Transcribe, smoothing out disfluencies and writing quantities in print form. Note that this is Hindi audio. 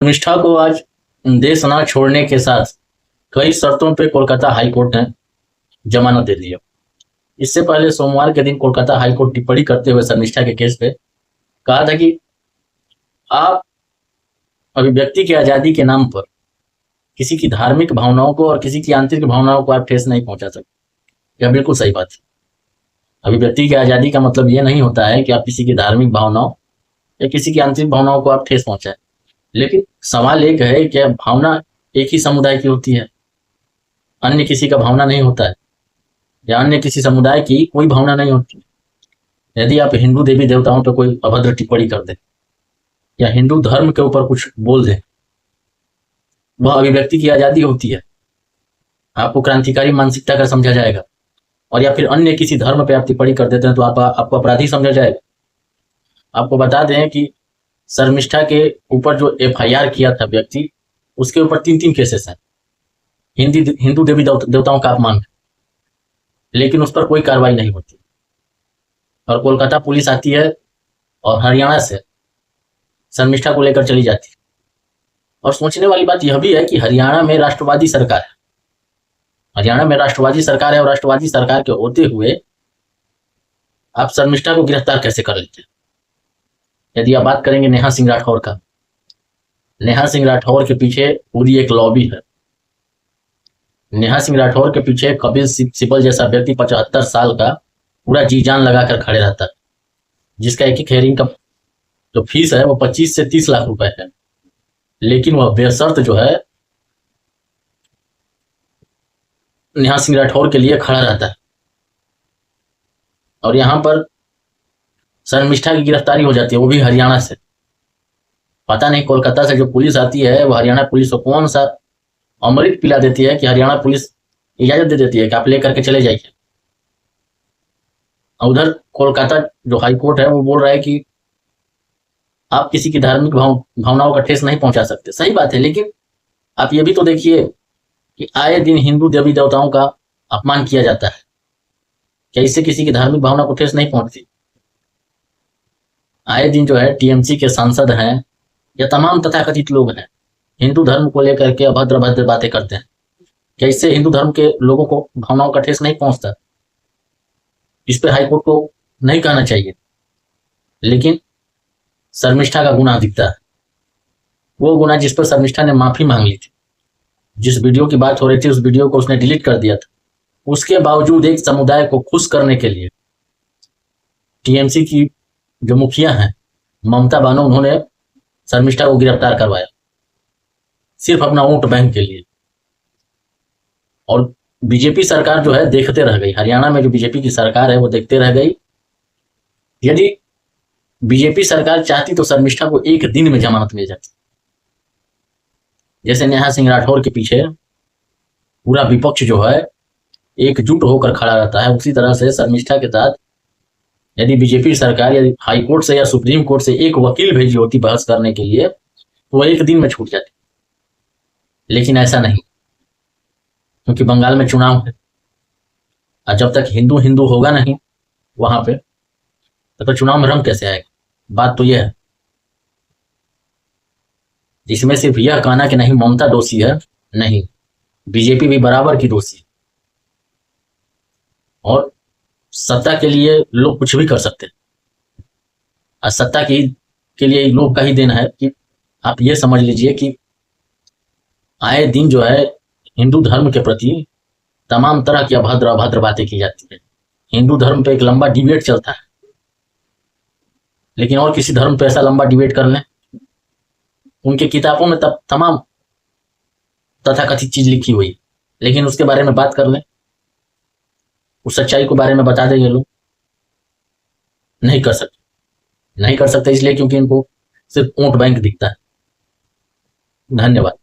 शर्मिष्ठा को आज देश न छोड़ने के साथ कई शर्तों पे कोलकाता हाई कोर्ट ने जमानत दे दी है। इससे पहले सोमवार के दिन कोलकाता हाई कोर्ट टिप्पणी करते हुए शर्मिष्ठा के केस पे कहा था कि आप अभिव्यक्ति की आजादी के नाम पर किसी की धार्मिक भावनाओं को और किसी की आंतरिक भावनाओं को आप ठेस नहीं पहुंचा सकते। यह बिल्कुल सही बात है। अभिव्यक्ति की आजादी का मतलब यह नहीं होता है कि आप किसी की धार्मिक भावनाओं या किसी की आंतरिक भावनाओं को आप ठेस पहुंचाए। लेकिन सवाल एक है कि भावना एक ही समुदाय की होती है, अन्य किसी का भावना नहीं होता है, या अन्य किसी समुदाय की कोई भावना नहीं होती। यदि आप हिंदू देवी देवताओं पर कोई अभद्र टिप्पणी कर दे या हिंदू धर्म के ऊपर कुछ बोल दे, वह अभिव्यक्ति की आजादी होती है। आपको क्रांतिकारी मानसिकता का समझा जाएगा, और या फिर अन्य किसी धर्म पे आप टिप्पणी कर देते हैं तो आपको अपराधी समझा जाएगा। आपको बता दें कि शर्मिष्ठा के ऊपर जो FIR किया था व्यक्ति, उसके ऊपर 3 केसेस हैं हिंदू देवी देवताओं का अपमान, लेकिन उस पर कोई कार्रवाई नहीं होती। और कोलकाता पुलिस आती है और हरियाणा से शर्मिष्ठा को लेकर चली जाती है। और सोचने वाली बात यह भी है कि हरियाणा में राष्ट्रवादी सरकार है। हरियाणा में राष्ट्रवादी सरकार है, और राष्ट्रवादी सरकार के होते हुए आप शर्मिष्ठा को गिरफ्तार कैसे कर लेते हैं? यदि आप बात करेंगे नेहा सिंह राठौर का, नेहा सिंह राठौर के पीछे पूरी एक लॉबी है। नेहा सिंह राठौर के पीछे कपिल सिब्बल जैसा व्यक्ति 75 साल का पूरा जी जान लगाकर खड़े रहता है, जिसका एक हेयरिंग का जो फीस है वो 25 से 30 लाख रुपए है। लेकिन वह बेशर्त जो है नेहा सिंह राठौर के लिए खड़ा रहता है। और यहां पर शर्मिष्ठा की गिरफ्तारी हो जाती है, वो भी हरियाणा से। पता नहीं कोलकाता से जो पुलिस आती है वो हरियाणा पुलिस को कौन सा अमृत पिला देती है कि हरियाणा पुलिस इजाजत दे देती है कि आप लेकर के चले जाइए। उधर कोलकाता जो हाई कोर्ट है वो बोल रहा है कि आप किसी की धार्मिक भावनाओं का ठेस नहीं पहुंचा सकते। सही बात है, लेकिन आप ये भी तो देखिए कि आए दिन हिंदू देवी देवताओं का अपमान किया जाता है। क्या इससे किसी की धार्मिक भावना को ठेस नहीं पहुंचती? आए दिन जो है TMC के सांसद हैं या तमाम तथाकथित लोग हैं, हिंदू धर्म को लेकर के अभद्र बातें करते हैं। क्या इससे हिंदू धर्म के लोगों को भावनाओं का ठेस नहीं पहुंचता? इस पे हाईकोर्ट को नहीं कहना चाहिए, लेकिन शर्मिष्ठा का गुनाह दिखता है। वो गुनाह जिस पर शर्मिष्ठा ने माफी मांग ली थी, जिस वीडियो की बात हो रही थी उस वीडियो को उसने डिलीट कर दिया था। उसके बावजूद एक समुदाय को खुश करने के लिए TMC की जो मुखिया हैं ममता बानो, उन्होंने शर्मिष्ठा को गिरफ्तार करवाया सिर्फ अपना वोट बैंक के लिए। और बीजेपी सरकार जो है देखते रह गई। हरियाणा में जो बीजेपी की सरकार है वो देखते रह गई। यदि बीजेपी सरकार चाहती तो शर्मिष्ठा को एक दिन में जमानत मिल जाती। जैसे नेहा सिंह राठौर के पीछे पूरा विपक्ष जो है एकजुट होकर खड़ा रहता है, उसी तरह से शर्मिष्ठा के साथ यदि बीजेपी सरकार यदि हाई कोर्ट से या सुप्रीम कोर्ट से एक वकील भेजी होती बहस करने के लिए, तो वह एक दिन में छूट जाती। लेकिन ऐसा नहीं, क्योंकि बंगाल में चुनाव है, और जब तक हिंदू हिंदू होगा नहीं वहां पे, तो चुनाव में रंग कैसे आएगा? बात तो यह है। जिसमें सिर्फ यह कहना कि नहीं ममता दोषी है, नहीं, बीजेपी भी बराबर की दोषी है। और सत्ता के लिए लोग कुछ भी कर सकते हैं, और सत्ता के लिए लोग का ही देना है कि आप ये समझ लीजिए कि आए दिन जो है हिंदू धर्म के प्रति तमाम तरह की अभद्र बातें की जाती है। हिंदू धर्म पे एक लंबा डिबेट चलता है, लेकिन और किसी धर्म पे ऐसा लंबा डिबेट कर लें, उनके किताबों में तब तमाम तथाकथित चीज लिखी हुई है, लेकिन उसके बारे में बात कर लें, उस सच्चाई के बारे में बता दें, ये लोग नहीं कर सकते। नहीं कर सकते इसलिए क्योंकि इनको सिर्फ वोट बैंक दिखता है। धन्यवाद।